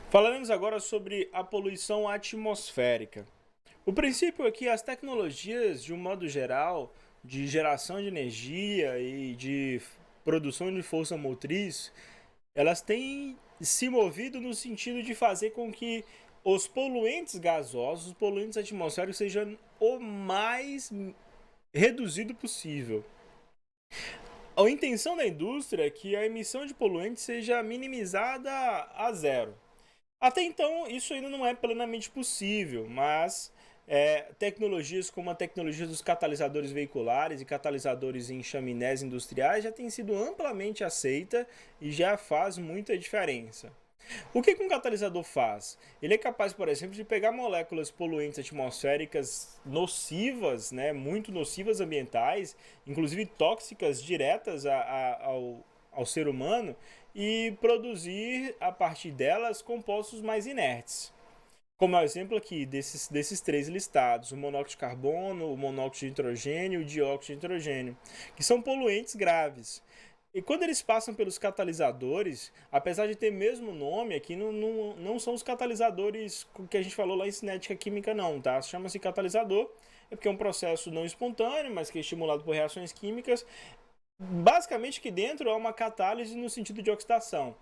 Falaremos agora sobre a poluição atmosférica. O princípio é que as tecnologias, de um modo geral, de geração de energia e de produção de força motriz, elas têm se movido no sentido de fazer com que os poluentes gasosos, os poluentes atmosféricos, sejam o mais reduzido possível. A intenção da indústria é que a emissão de poluentes seja minimizada a zero. Até então, isso ainda não é plenamente possível, mas tecnologias como a tecnologia dos catalisadores veiculares e catalisadores em chaminés industriais já tem sido amplamente aceita e já faz muita diferença. O que um catalisador faz? Ele é capaz, por exemplo, de pegar moléculas poluentes atmosféricas nocivas, né, muito nocivas ambientais, inclusive tóxicas diretas ao ser humano, e produzir a partir delas compostos mais inertes. Como é o exemplo aqui desses três listados: o monóxido de carbono, o monóxido de nitrogênio e o dióxido de nitrogênio, que são poluentes graves. E quando eles passam pelos catalisadores, apesar de ter mesmo nome, aqui não são os catalisadores que a gente falou lá em cinética química, não, tá? Chama-se catalisador, é porque é um processo não espontâneo, mas que é estimulado por reações químicas. Basicamente, aqui dentro é uma catálise no sentido de oxidação,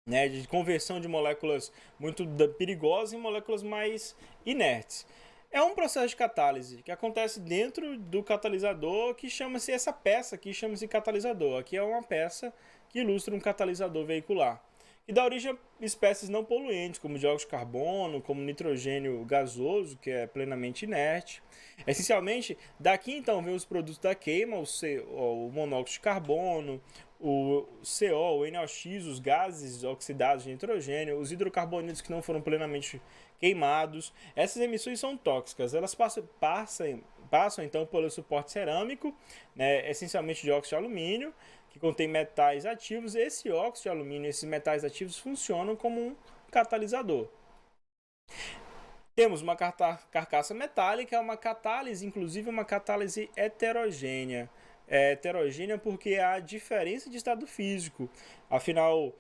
né? De conversão de moléculas muito perigosas em moléculas mais inertes. É um processo de catálise que acontece dentro do catalisador, que chama-se essa peça aqui, chama-se catalisador. Aqui é uma peça que ilustra um catalisador veicular, que dá origem a espécies não poluentes, como dióxido de carbono, como nitrogênio gasoso, que é plenamente inerte. Essencialmente, daqui então vem os produtos da queima, o monóxido de carbono, o CO, o NOx, os gases oxidados de nitrogênio, os hidrocarbonetos que não foram plenamente queimados. Essas emissões são tóxicas, elas passam então pelo suporte cerâmico, né, essencialmente de óxido de alumínio, que contém metais ativos. Esse óxido de alumínio, esses metais ativos funcionam como um catalisador. Temos uma carcaça metálica, uma catálise, inclusive uma catálise heterogênea. É heterogênea porque há diferença de estado físico. Afinal,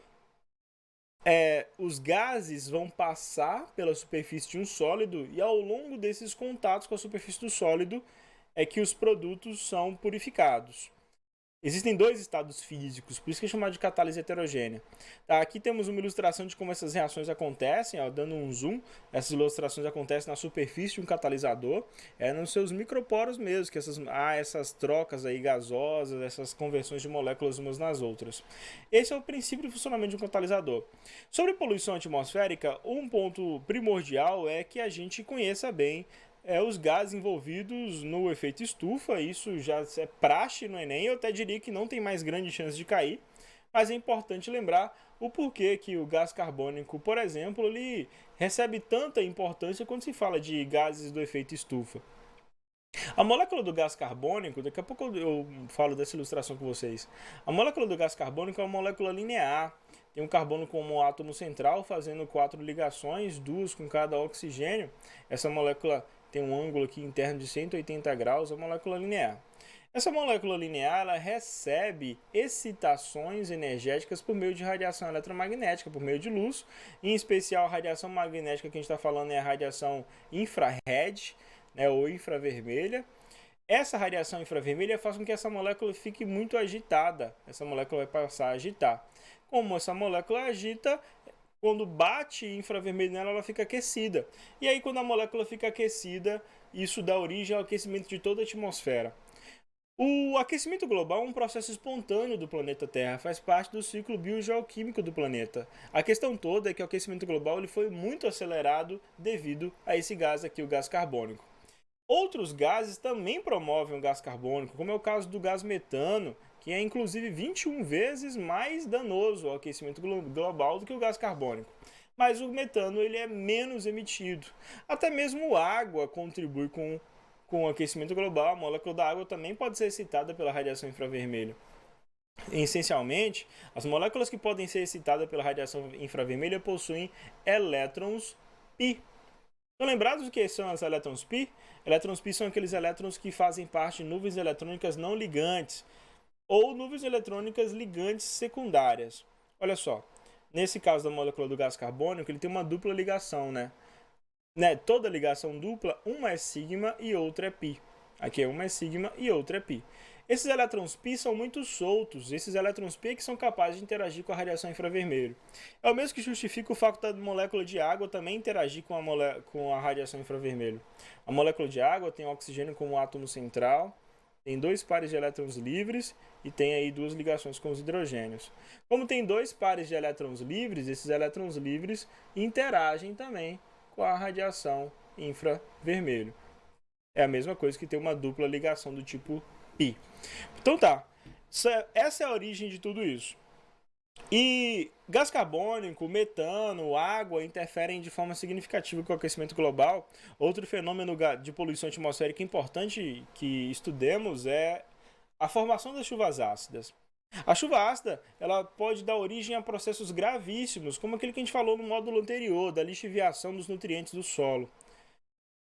os gases vão passar pela superfície de um sólido e ao longo desses contatos com a superfície do sólido é que os produtos são purificados. Existem dois estados físicos, por isso que é chamado de catálise heterogênea. Tá, aqui temos uma ilustração de como essas reações acontecem, ó, dando um zoom. Essas ilustrações acontecem na superfície de um catalisador, nos seus microporos mesmo, que essas trocas aí gasosas, essas conversões de moléculas umas nas outras. Esse é o princípio de funcionamento de um catalisador. Sobre poluição atmosférica, um ponto primordial é que a gente conheça bem os gases envolvidos no efeito estufa. Isso já é praxe no Enem, eu até diria que não tem mais grande chance de cair, mas é importante lembrar o porquê que o gás carbônico, por exemplo, ele recebe tanta importância quando se fala de gases do efeito estufa. A molécula do gás carbônico, daqui a pouco eu falo dessa ilustração com vocês. A molécula do gás carbônico é uma molécula linear. Tem um carbono como átomo central, fazendo 4 ligações, 2 com cada oxigênio. Essa molécula tem um ângulo aqui interno de 180 graus, a molécula linear. Essa molécula linear ela recebe excitações energéticas por meio de radiação eletromagnética, por meio de luz. Em especial, a radiação magnética que a gente está falando é a radiação infrared, né, ou infravermelha. Essa radiação infravermelha faz com que essa molécula fique muito agitada. Essa molécula vai passar a agitar. Como essa molécula agita, quando bate infravermelho nela, ela fica aquecida. E aí, quando a molécula fica aquecida, isso dá origem ao aquecimento de toda a atmosfera. O aquecimento global é um processo espontâneo do planeta Terra, faz parte do ciclo biogeoquímico do planeta. A questão toda é que o aquecimento global ele foi muito acelerado devido a esse gás aqui, o gás carbônico. Outros gases também promovem o gás carbônico, como é o caso do gás metano, que é inclusive 21 vezes mais danoso ao aquecimento global do que o gás carbônico. Mas o metano ele é menos emitido. Até mesmo a água contribui com o aquecimento global. A molécula da água também pode ser excitada pela radiação infravermelha. Essencialmente, as moléculas que podem ser excitadas pela radiação infravermelha possuem elétrons π. Estão lembrados do que são as elétrons π? Elétrons π são aqueles elétrons que fazem parte de nuvens eletrônicas não ligantes ou nuvens eletrônicas ligantes secundárias. Olha só, Nesse caso da molécula do gás carbônico, ele tem uma dupla ligação, né? Toda ligação dupla, uma é sigma e outra é pi. Aqui é uma é sigma e outra é pi. Esses elétrons π são muito soltos. Esses elétrons π é que são capazes de interagir com a radiação infravermelho. É o mesmo que justifica o fato da molécula de água também interagir com a radiação infravermelho. A molécula de água tem oxigênio como átomo central, tem 2 pares de elétrons livres e tem aí 2 ligações com os hidrogênios. Como tem 2 pares de elétrons livres, esses elétrons livres interagem também com a radiação infravermelho. É a mesma coisa que ter uma dupla ligação do tipo π. Então tá, essa é a origem de tudo isso. E gás carbônico, metano, água interferem de forma significativa com o aquecimento global. Outro fenômeno de poluição atmosférica importante que estudemos é a formação das chuvas ácidas. A chuva ácida ela pode dar origem a processos gravíssimos, como aquele que a gente falou no módulo anterior, da lixiviação dos nutrientes do solo.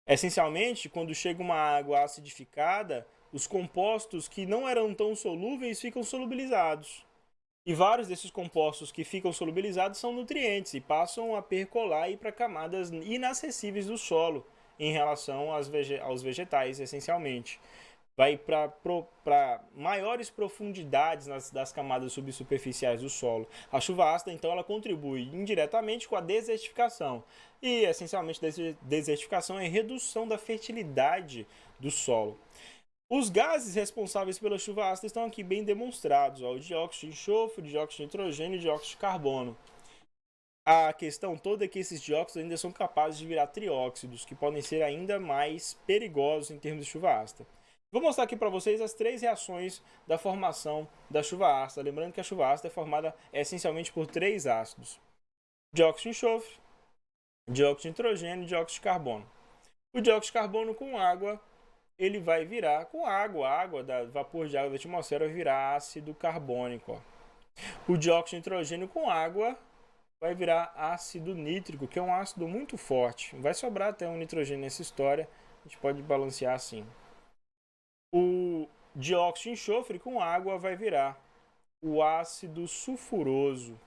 Essencialmente, quando chega uma água acidificada, os compostos que não eram tão solúveis ficam solubilizados. E vários desses compostos que ficam solubilizados são nutrientes e passam a percolar e ir para camadas inacessíveis do solo em relação aos vegetais, essencialmente. Vai para maiores profundidades das camadas subsuperficiais do solo. A chuva ácida, então, ela contribui indiretamente com a desertificação. E, essencialmente, desertificação é redução da fertilidade do solo. Os gases responsáveis pela chuva ácida estão aqui bem demonstrados. O dióxido de enxofre, o dióxido de nitrogênio e o dióxido de carbono. A questão toda é que esses dióxidos ainda são capazes de virar trióxidos, que podem ser ainda mais perigosos em termos de chuva ácida. Vou mostrar aqui para vocês as 3 reações da formação da chuva ácida. Lembrando que a chuva ácida é formada essencialmente por 3 ácidos: dióxido de enxofre, dióxido de nitrogênio e dióxido de carbono. O dióxido de carbono com água, ele vai virar com água da vapor de água da atmosfera vai virar ácido carbônico. Ó. O dióxido de nitrogênio com água vai virar ácido nítrico, que é um ácido muito forte. Vai sobrar até um nitrogênio nessa história, a gente pode balancear assim. O dióxido de enxofre com água vai virar o ácido sulfuroso.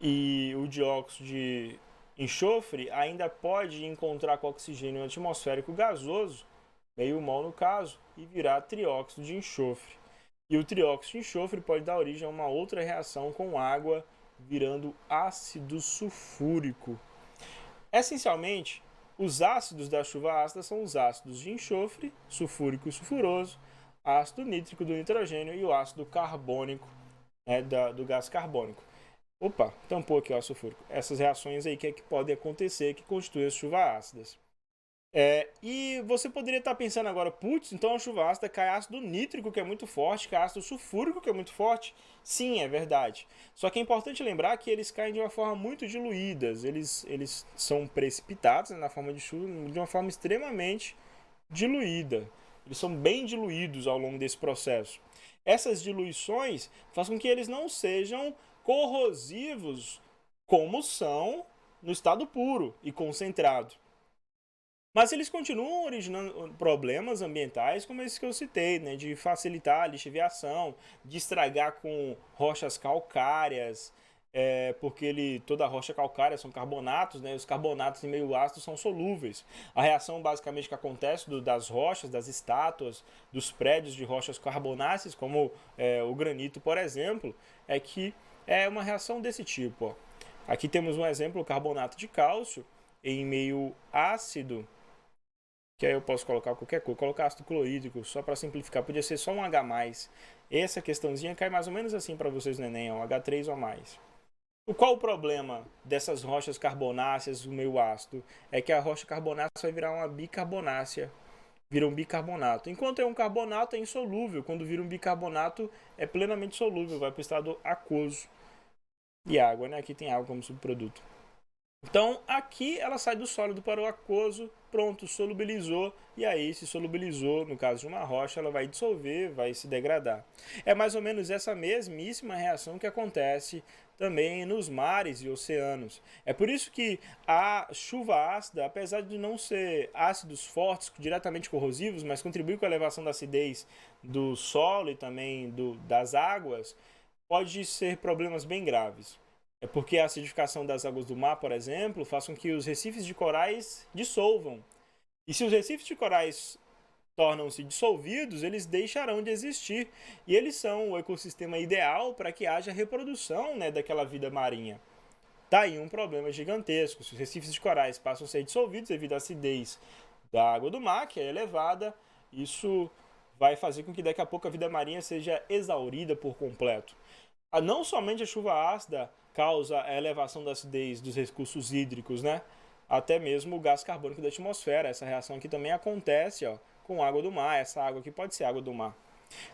E o dióxido de enxofre ainda pode encontrar com oxigênio atmosférico gasoso, meio mol no caso, e virar trióxido de enxofre. E o trióxido de enxofre pode dar origem a uma outra reação com água, virando ácido sulfúrico. Essencialmente, os ácidos da chuva ácida são os ácidos de enxofre, sulfúrico e sulfuroso, ácido nítrico do nitrogênio e o ácido carbônico do gás carbônico. Opa, tampou aqui o ácido sulfúrico. Essas reações aí que podem acontecer que constituem as chuvas ácidas. E você poderia estar pensando agora, putz, então a chuva ácida cai ácido nítrico, que é muito forte, cai ácido sulfúrico, que é muito forte. Sim, é verdade. Só que é importante lembrar que eles caem de uma forma muito diluídas. Eles são precipitados na forma de chuva de uma forma extremamente diluída. Eles são bem diluídos ao longo desse processo. Essas diluições fazem com que eles não sejam corrosivos como são no estado puro e concentrado. Mas eles continuam originando problemas ambientais como esses que eu citei, né? De facilitar a lixiviação, de estragar com rochas calcárias, porque toda rocha calcária são carbonatos, né? Os carbonatos em meio ácido são solúveis. A reação basicamente que acontece das rochas, das estátuas, dos prédios de rochas carbonáceas, como o granito, por exemplo, é que é uma reação desse tipo. Ó. Aqui temos um exemplo, o carbonato de cálcio em meio ácido, que aí eu posso colocar qualquer coisa, colocar ácido clorídrico, só para simplificar, podia ser só um H+. Essa questãozinha cai mais ou menos assim para vocês no Enem, um H3 ou mais. Qual o problema dessas rochas carbonáceas do meio ácido? É que a rocha carbonácea vai virar uma bicarbonácea, vira um bicarbonato. Enquanto é um carbonato, é insolúvel. Quando vira um bicarbonato, é plenamente solúvel, vai para o estado aquoso. E água, né? Aqui tem água como subproduto. Então, aqui ela sai do sólido para o aquoso, pronto, solubilizou, e aí se solubilizou, no caso de uma rocha, ela vai dissolver, vai se degradar. É mais ou menos essa mesmíssima reação que acontece também nos mares e oceanos. É por isso que a chuva ácida, apesar de não ser ácidos fortes, diretamente corrosivos, mas contribui com a elevação da acidez do solo e também das águas, pode ser problemas bem graves. É porque a acidificação das águas do mar, por exemplo, faz com que os recifes de corais dissolvam. E se os recifes de corais tornam-se dissolvidos, eles deixarão de existir. E eles são o ecossistema ideal para que haja reprodução, né, daquela vida marinha. Tá aí um problema gigantesco. Se os recifes de corais passam a ser dissolvidos devido à acidez da água do mar, que é elevada, isso vai fazer com que daqui a pouco a vida marinha seja exaurida por completo. Não somente a chuva ácida causa a elevação da acidez dos recursos hídricos, né? Até mesmo o gás carbônico da atmosfera. Essa reação aqui também acontece, ó, com água do mar. Essa água aqui pode ser água do mar.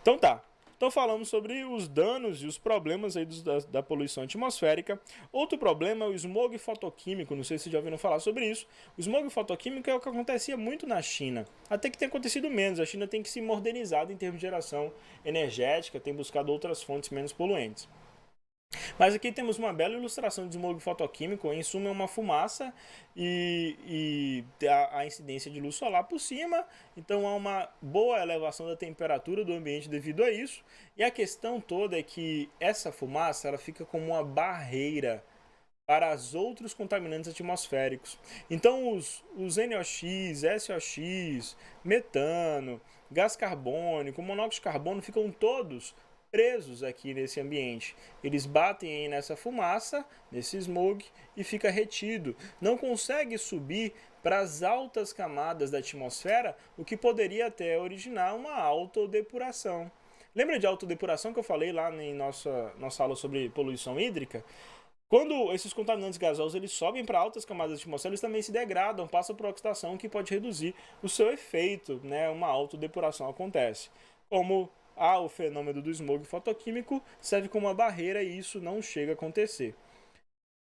Então tá. Então falamos sobre os danos e os problemas aí da poluição atmosférica. Outro problema é o smog fotoquímico. Não sei se já ouviram falar sobre isso. O smog fotoquímico é o que acontecia muito na China. Até que tem acontecido menos. A China tem que se modernizar em termos de geração energética, tem buscado outras fontes menos poluentes. Mas aqui temos uma bela ilustração de smog fotoquímico. Em suma, é uma fumaça e a incidência de luz solar por cima. Então há uma boa elevação da temperatura do ambiente devido a isso. E a questão toda é que essa fumaça ela fica como uma barreira para os outros contaminantes atmosféricos. Então os NOx, SOx, metano, gás carbônico, monóxido de carbono ficam todos presos aqui nesse ambiente. Eles batem aí nessa fumaça, nesse smog, e fica retido. Não consegue subir para as altas camadas da atmosfera, o que poderia até originar uma autodepuração. Lembra de autodepuração que eu falei lá em nossa aula sobre poluição hídrica? Quando esses contaminantes gasosos eles sobem para altas camadas da atmosfera, eles também se degradam, passam por oxidação, que pode reduzir o seu efeito, né? Uma autodepuração acontece. Como o fenômeno do smog fotoquímico serve como uma barreira e isso não chega a acontecer.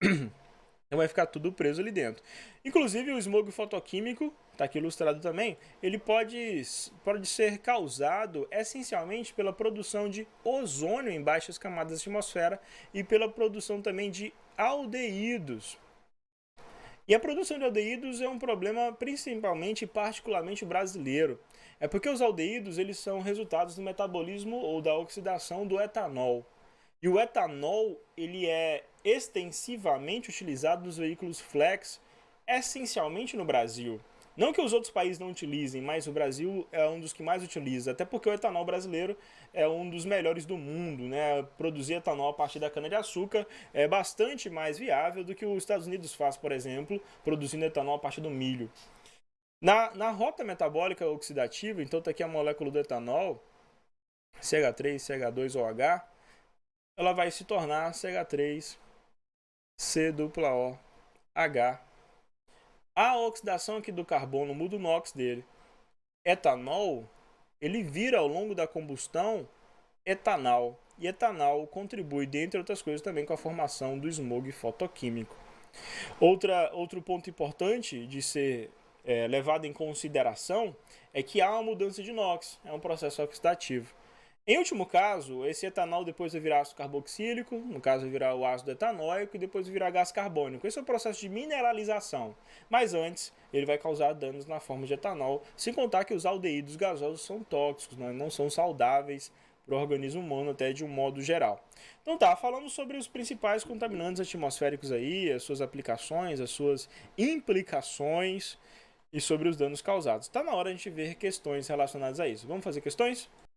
Então vai ficar tudo preso ali dentro. Inclusive o smog fotoquímico, está aqui ilustrado também, ele pode ser causado essencialmente pela produção de ozônio em baixas camadas da atmosfera e pela produção também de aldeídos. E a produção de aldeídos é um problema principalmente e particularmente brasileiro. É porque os aldeídos eles são resultados do metabolismo ou da oxidação do etanol. E o etanol ele é extensivamente utilizado nos veículos flex, essencialmente no Brasil. Não que os outros países não utilizem, mas o Brasil é um dos que mais utiliza, até porque o etanol brasileiro é um dos melhores do mundo, né? Produzir etanol a partir da cana-de-açúcar é bastante mais viável do que os Estados Unidos faz, por exemplo, produzindo etanol a partir do milho. Na rota metabólica oxidativa, então está aqui a molécula do etanol, CH3, CH2OH, ela vai se tornar CH3, COOH. A oxidação aqui do carbono muda o NOx dele. Etanol, ele vira ao longo da combustão etanal. E etanol contribui, dentre outras coisas, também com a formação do smog fotoquímico. Outro ponto importante de ser levado em consideração é que há uma mudança de NOx, é um processo oxidativo. Em último caso, esse etanol depois vai virar ácido carboxílico, no caso vai virar o ácido etanóico e depois vai virar gás carbônico. Esse é o processo de mineralização. Mas antes, ele vai causar danos na forma de etanol, sem contar que os aldeídos gasosos são tóxicos, né? Não são saudáveis para o organismo humano até de um modo geral. Então tá, falamos sobre os principais contaminantes atmosféricos aí, as suas aplicações, as suas implicações e sobre os danos causados. Está na hora de a gente ver questões relacionadas a isso. Vamos fazer questões?